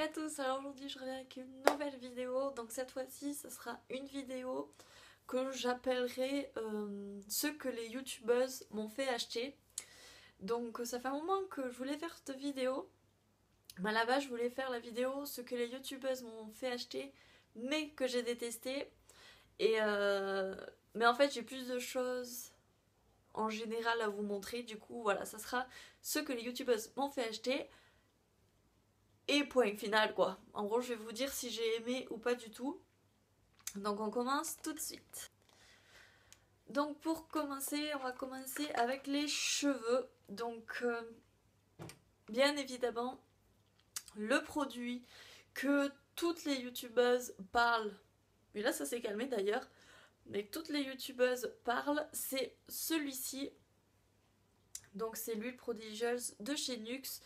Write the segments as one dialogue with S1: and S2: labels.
S1: Salut à tous, alors aujourd'hui je reviens avec une nouvelle vidéo. Donc cette fois-ci ce sera une vidéo que j'appellerai ce que les youtubeuses m'ont fait acheter. Donc ça fait un moment que je voulais faire cette vidéo, mais à la base je voulais faire la vidéo ce que les youtubeuses m'ont fait acheter mais que j'ai détesté. Mais en fait j'ai plus de choses en général à vous montrer, du coup voilà, ça sera ce que les youtubeuses m'ont fait acheter. Et point final quoi. En gros je vais vous dire si j'ai aimé ou pas du tout. Donc on commence tout de suite. Donc pour commencer, on va commencer avec les cheveux. Donc bien évidemment le produit que toutes les youtubeuses parlent, mais là ça s'est calmé d'ailleurs, mais toutes les youtubeuses parlent, c'est celui-ci. Donc c'est l'huile prodigieuse de chez Nuxe.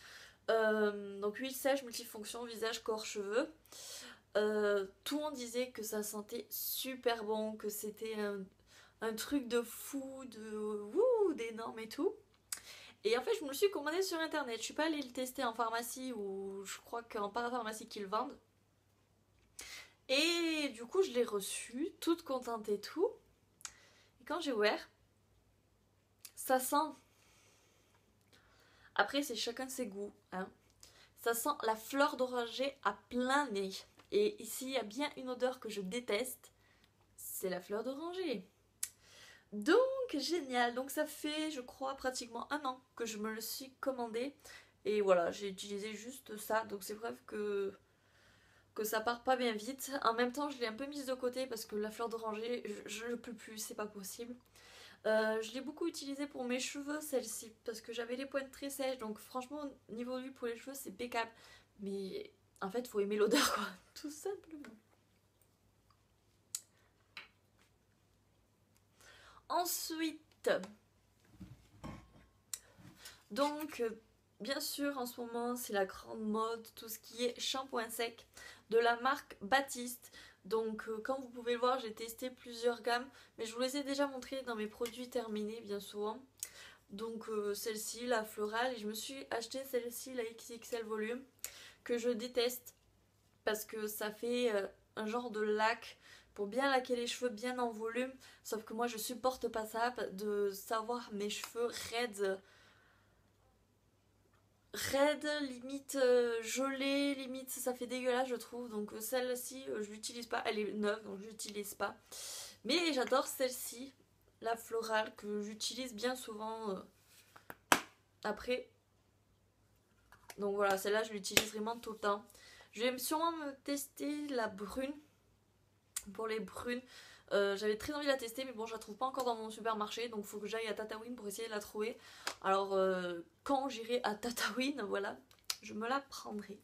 S1: Donc huile sèche multifonction visage corps cheveux. Tout le monde disait que ça sentait super bon, que c'était un truc de fou, d'énorme et tout. Et en fait je me le suis commandé sur internet. Je suis pas allée le tester en pharmacie, ou je crois qu'en parapharmacie qu'ils le vendent. Et du coup je l'ai reçu, toute contente et tout. Et quand j'ai ouvert, ça sent... Après c'est chacun ses goûts, hein. Ça sent la fleur d'oranger à plein nez. Et ici il y a bien une odeur que je déteste, c'est la fleur d'oranger. Donc génial, donc ça fait je crois pratiquement un an que je me le suis commandé. Et voilà, j'ai utilisé juste ça, donc c'est preuve que ça part pas bien vite. En même temps je l'ai un peu mise de côté parce que la fleur d'oranger, je ne peux plus, c'est pas possible. Je l'ai beaucoup utilisée pour mes cheveux, celle-ci, parce que j'avais les pointes très sèches, donc franchement niveau huile pour les cheveux c'est impeccable. Mais en fait faut aimer l'odeur quoi, tout simplement. Ensuite, donc bien sûr en ce moment c'est la grande mode, tout ce qui est shampoing sec de la marque Baptiste. Donc comme vous pouvez le voir j'ai testé plusieurs gammes, mais je vous les ai déjà montrées dans mes produits terminés bien souvent. Donc celle-ci, la florale, et je me suis acheté celle-ci, la XXL volume, que je déteste parce que ça fait un genre de lac pour bien laquer les cheveux bien en volume. Sauf que moi je supporte pas ça, de savoir mes cheveux raides, limite gelés, limite ça fait dégueulasse je trouve. Donc celle-ci je l'utilise pas, elle est neuve donc je l'utilise pas. Mais j'adore celle-ci, la florale, que j'utilise bien souvent après. Donc voilà, celle-là je l'utilise vraiment tout le temps. Je vais sûrement me tester la brune. Pour les brunes, j'avais très envie de la tester, mais bon je la trouve pas encore dans mon supermarché, donc il faut que j'aille à Tataouine pour essayer de la trouver. Alors quand j'irai à Tataouine, voilà, je me la prendrai.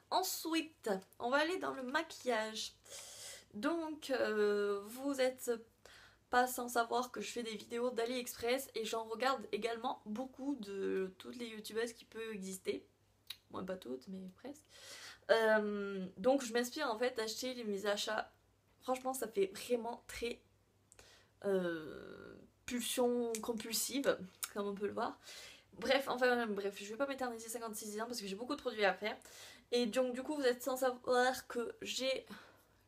S1: Ensuite on va aller dans le maquillage. Donc vous êtes pas sans savoir que je fais des vidéos d'AliExpress et j'en regarde également beaucoup de toutes les youtubeuses qui peuvent exister. Moi pas toutes mais presque. Donc je m'inspire en fait d'acheter mes achats. Franchement ça fait vraiment très pulsion compulsive comme on peut le voir. Bref, je vais pas m'éterniser 56 ans parce que j'ai beaucoup de produits à faire. Et donc du coup vous êtes sans savoir que j'ai,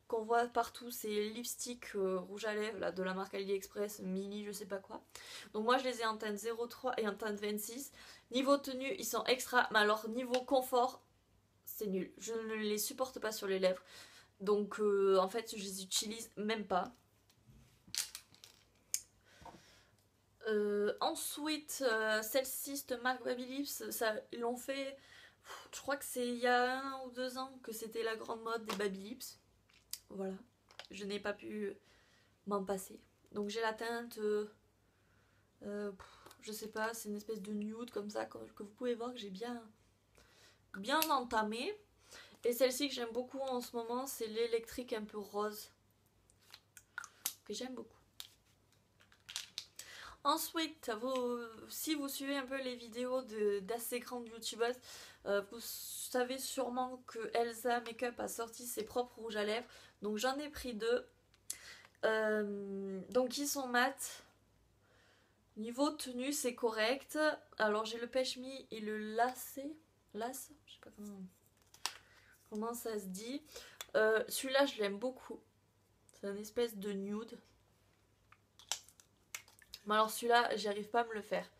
S1: qu'on voit partout, ces lipsticks rouge à lèvres là, de la marque AliExpress, mini je sais pas quoi. Donc moi je les ai en teinte 03 et en teinte 26. Niveau tenue ils sont extra, mais alors niveau confort c'est nul. Je ne les supporte pas sur les lèvres. Donc en fait je les utilise même pas. Ensuite celle-ci, cette marque Babyliss, ils l'ont fait, je crois que c'est il y a 1 ou 2 ans que c'était la grande mode des Babyliss. Voilà, je n'ai pas pu m'en passer. Donc j'ai la teinte je sais pas, c'est une espèce de nude comme ça que vous pouvez voir que j'ai bien entamé. Et celle-ci que j'aime beaucoup en ce moment, c'est l'électrique un peu rose, que j'aime beaucoup. Ensuite, si vous suivez un peu les vidéos d'assez grandes youtubeuses, vous savez sûrement que Elsa Makeup a sorti ses propres rouges à lèvres. Donc j'en ai pris 2. Donc ils sont mat. Niveau tenue c'est correct. Alors j'ai le Pêche Me et le Lace, je sais pas comment... comment ça se dit. Celui-là je l'aime beaucoup. C'est un espèce de nude. Mais alors celui-là j'arrive pas à me le faire.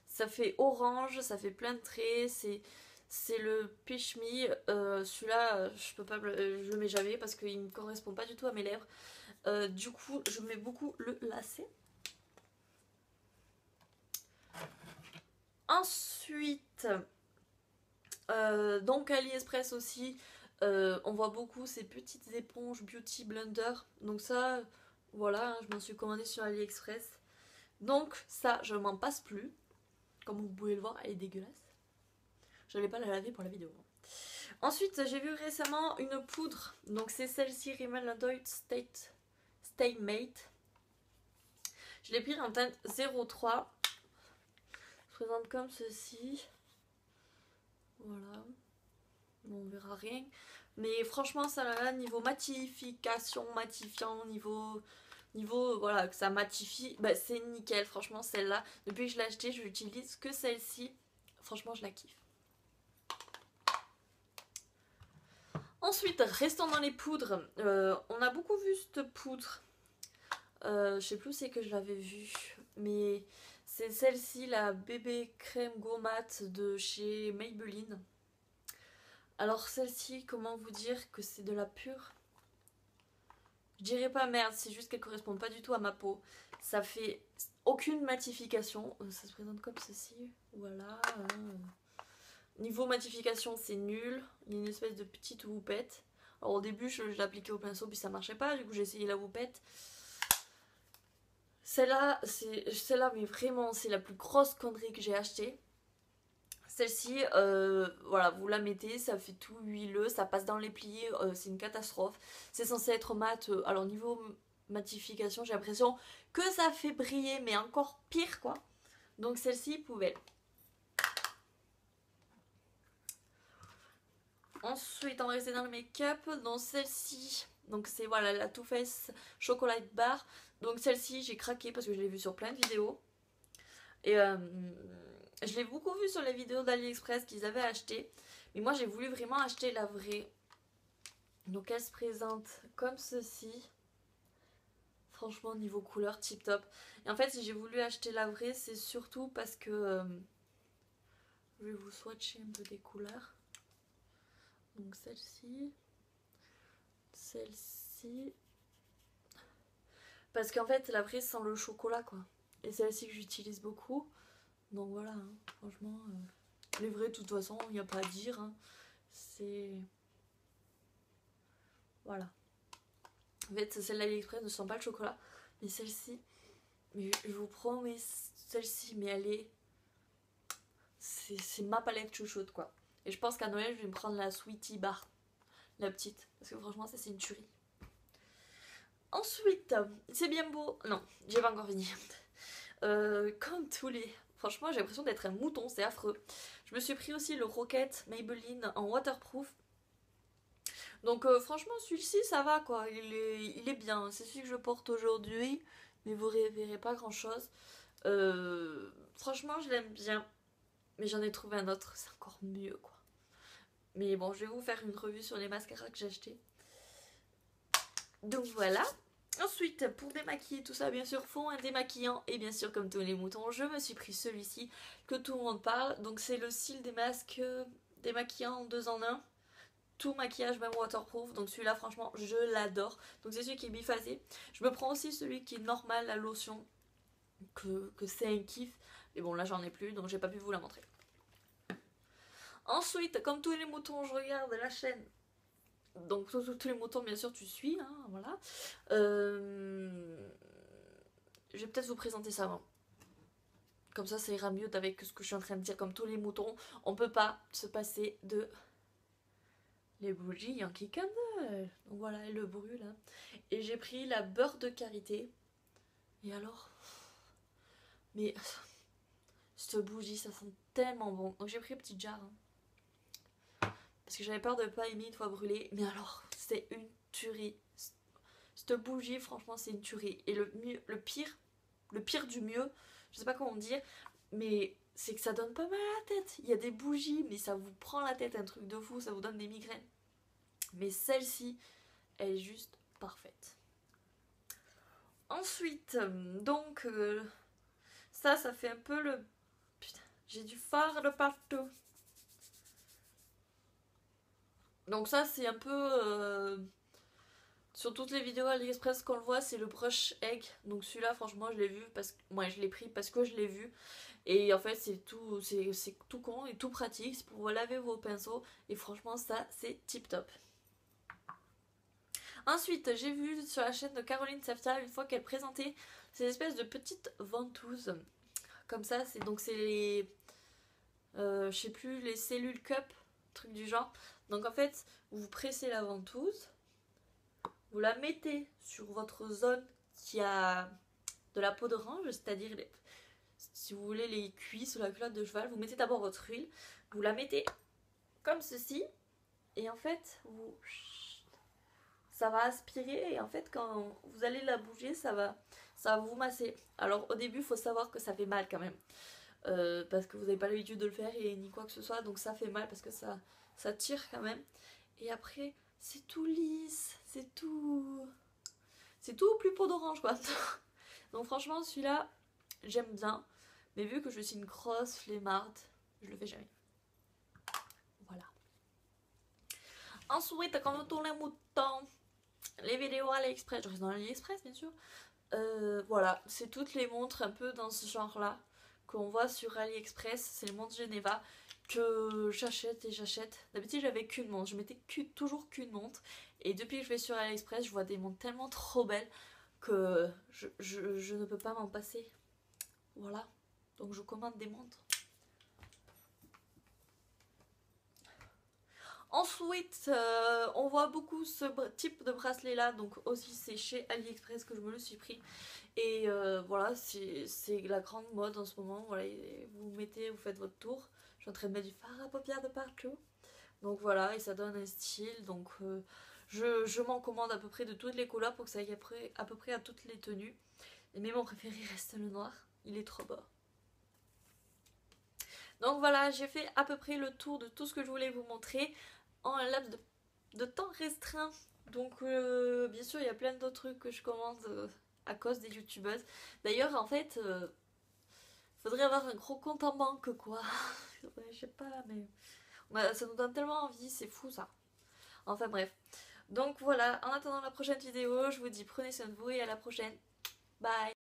S1: Ça fait orange, ça fait plein de traits, c'est le Peach Me. Celui-là je peux pas, je le mets jamais parce qu'il ne correspond pas du tout à mes lèvres. Du coup je mets beaucoup le lacet. Ensuite, donc AliExpress aussi, on voit beaucoup ces petites éponges Beauty Blender. Donc ça, voilà, hein, je m'en suis commandé sur AliExpress. Donc ça, je m'en passe plus. Comme vous pouvez le voir, elle est dégueulasse. Je n'allais pas la laver pour la vidéo. Ensuite, j'ai vu récemment une poudre. Donc c'est celle-ci, Rimmel London Stay Mate. Je l'ai pris en teinte 03. Se présente comme ceci. Voilà. Bon, on verra rien. Mais franchement, ça là, niveau matification, matifiant, niveau voilà, que ça matifie, bah, c'est nickel. Franchement, celle-là, depuis que je l'ai achetée, je n'utilise que celle-ci. Franchement, je la kiffe. Ensuite, restons dans les poudres. On a beaucoup vu cette poudre. Je sais plus où c'est que je l'avais vue. Mais c'est celle-ci, la bébé crème gommate de chez Maybelline. Alors celle-ci, comment vous dire que c'est de la pure? Je dirais pas merde, c'est juste qu'elle correspond pas du tout à ma peau. Ça fait aucune matification. Ça se présente comme ceci. Voilà. Niveau matification, c'est nul. Il y a une espèce de petite houppette. Alors au début, je l'appliquais au pinceau puis ça marchait pas. Du coup, j'ai essayé la houppette. Celle-là, mais vraiment, c'est la plus grosse connerie que j'ai achetée. Celle-ci, voilà, vous la mettez, ça fait tout huileux, ça passe dans les plis, c'est une catastrophe. C'est censé être mat, alors niveau matification, j'ai l'impression que ça fait briller, mais encore pire quoi. Donc celle-ci, poubelle. Ensuite, on va rester dans le make-up, donc celle-ci, donc c'est voilà la Too Faced Chocolate Bar. Donc celle-ci, j'ai craqué parce que je l'ai vue sur plein de vidéos. Et je l'ai beaucoup vu sur les vidéos d'AliExpress qu'ils avaient acheté. Mais moi j'ai voulu vraiment acheter la vraie. Donc elle se présente comme ceci. Franchement niveau couleur tip top. Et en fait si j'ai voulu acheter la vraie c'est surtout parce que... je vais vous swatcher un peu des couleurs. Donc celle-ci. Celle-ci. Parce qu'en fait la vraie sent le chocolat quoi. Et celle-ci que j'utilise beaucoup. Donc voilà, hein, franchement, les vrais de toute façon, il n'y a pas à dire. Hein. C'est... Voilà. En fait, celle d'AliExpress ne sent pas le chocolat. Mais celle-ci, mais je vous promets, celle-ci, mais elle est... C'est ma palette chouchoute, quoi. Et je pense qu'à Noël, je vais me prendre la Sweetie Bar. La petite. Parce que franchement, ça, c'est une tuerie. Ensuite, c'est bien beau... Non, j'ai pas encore fini. Comme tous les... Franchement, j'ai l'impression d'être un mouton, c'est affreux. Je me suis pris aussi le Rocket Maybelline en waterproof. Donc franchement, celui-ci, ça va quoi. Il est bien. C'est celui que je porte aujourd'hui. Mais vous ne verrez pas grand-chose. Franchement, je l'aime bien. Mais j'en ai trouvé un autre, c'est encore mieux quoi. Mais bon, je vais vous faire une revue sur les mascaras que j'ai achetés. Donc voilà. Ensuite, pour démaquiller tout ça, bien sûr, fond un démaquillant. Et bien sûr, comme tous les moutons, je me suis pris celui-ci que tout le monde parle. Donc c'est le style des masques démaquillants 2 en 1. Tout maquillage, même waterproof. Donc celui-là, franchement, je l'adore. Donc c'est celui qui est biphasé. Je me prends aussi celui qui est normal, la lotion. Que c'est un kiff. Mais bon, là, j'en ai plus, donc j'ai pas pu vous la montrer. Ensuite, comme tous les moutons, je regarde la chaîne. Donc tous les moutons bien sûr tu suis hein, voilà. Je vais peut-être vous présenter ça avant. Comme ça ira mieux avec ce que je suis en train de dire. Comme tous les moutons, on peut pas se passer de les bougies Yankee Candle. Donc voilà, elle le brûle hein. Et j'ai pris la beurre de karité. Et alors, mais cette bougie ça sent tellement bon. Donc j'ai pris un petit jar hein. Parce que j'avais peur de ne pas aimer une fois brûlée. Mais alors, c'est une tuerie. Cette bougie, franchement, c'est une tuerie. Et le pire du mieux, je sais pas comment dire, mais c'est que ça donne pas mal à la tête. Il y a des bougies, mais ça vous prend la tête, un truc de fou, ça vous donne des migraines. Mais celle-ci, elle est juste parfaite. Ensuite, donc, ça fait un peu le... Putain, j'ai du fard de partout. Donc ça, c'est un peu... Sur toutes les vidéos AliExpress qu'on le voit, c'est le brush egg. Donc celui-là, franchement, je l'ai vu parce que moi, je l'ai pris parce que je l'ai vu. Et en fait, c'est tout con et tout pratique. C'est pour laver vos pinceaux. Et franchement, ça, c'est tip top. Ensuite, j'ai vu sur la chaîne de Caroline Safia une fois qu'elle présentait ces espèces de petites ventouses. Comme ça, c'est les... je sais plus, les cellules cup, truc du genre. Donc en fait, vous pressez la ventouse. Vous la mettez sur votre zone qui a de la peau d'orange, c'est-à-dire si vous voulez les cuisses ou la culotte de cheval, vous mettez d'abord votre huile, vous la mettez comme ceci, et en fait, ça va aspirer, et en fait, quand vous allez la bouger, ça va vous masser. Alors au début, il faut savoir que ça fait mal quand même, parce que vous n'avez pas l'habitude de le faire, et ni quoi que ce soit, donc ça fait mal parce que ça tire quand même. Et après, c'est tout lisse, c'est tout plus peau d'orange quoi. Donc franchement celui-là j'aime bien, mais vu que je suis une grosse flemmarde, je le fais jamais. Voilà. Ensuite, quand on tourne les moutons, les vidéos AliExpress, je reste dans AliExpress bien sûr. Voilà, c'est toutes les montres un peu dans ce genre là qu'on voit sur AliExpress, c'est les montres Geneva que j'achète et j'achète. D'habitude j'avais qu'une montre, je mettais toujours qu'une montre, et depuis que je vais sur AliExpress je vois des montres tellement trop belles que je ne peux pas m'en passer. Voilà, donc je commande des montres. Ensuite, on voit beaucoup ce type de bracelet là, donc aussi c'est chez AliExpress que je me le suis pris. Et voilà, c'est la grande mode en ce moment. Voilà, vous mettez, vous faites votre tour. Je suis en train de mettre du fard à paupières de partout. Donc voilà, et ça donne un style. Donc je m'en commande à peu près de toutes les couleurs pour que ça aille à peu près à toutes les tenues. Mais mon préféré reste le noir, il est trop beau. Donc voilà, j'ai fait à peu près le tour de tout ce que je voulais vous montrer en un laps de temps restreint. Donc bien sûr, il y a plein d'autres trucs que je commande à cause des youtubeuses. D'ailleurs, en fait, faudrait avoir un gros compte en banque quoi. Ouais, je sais pas, mais ça nous donne tellement envie, c'est fou ça. Enfin bref. Donc voilà, en attendant la prochaine vidéo, je vous dis prenez soin de vous et à la prochaine. Bye.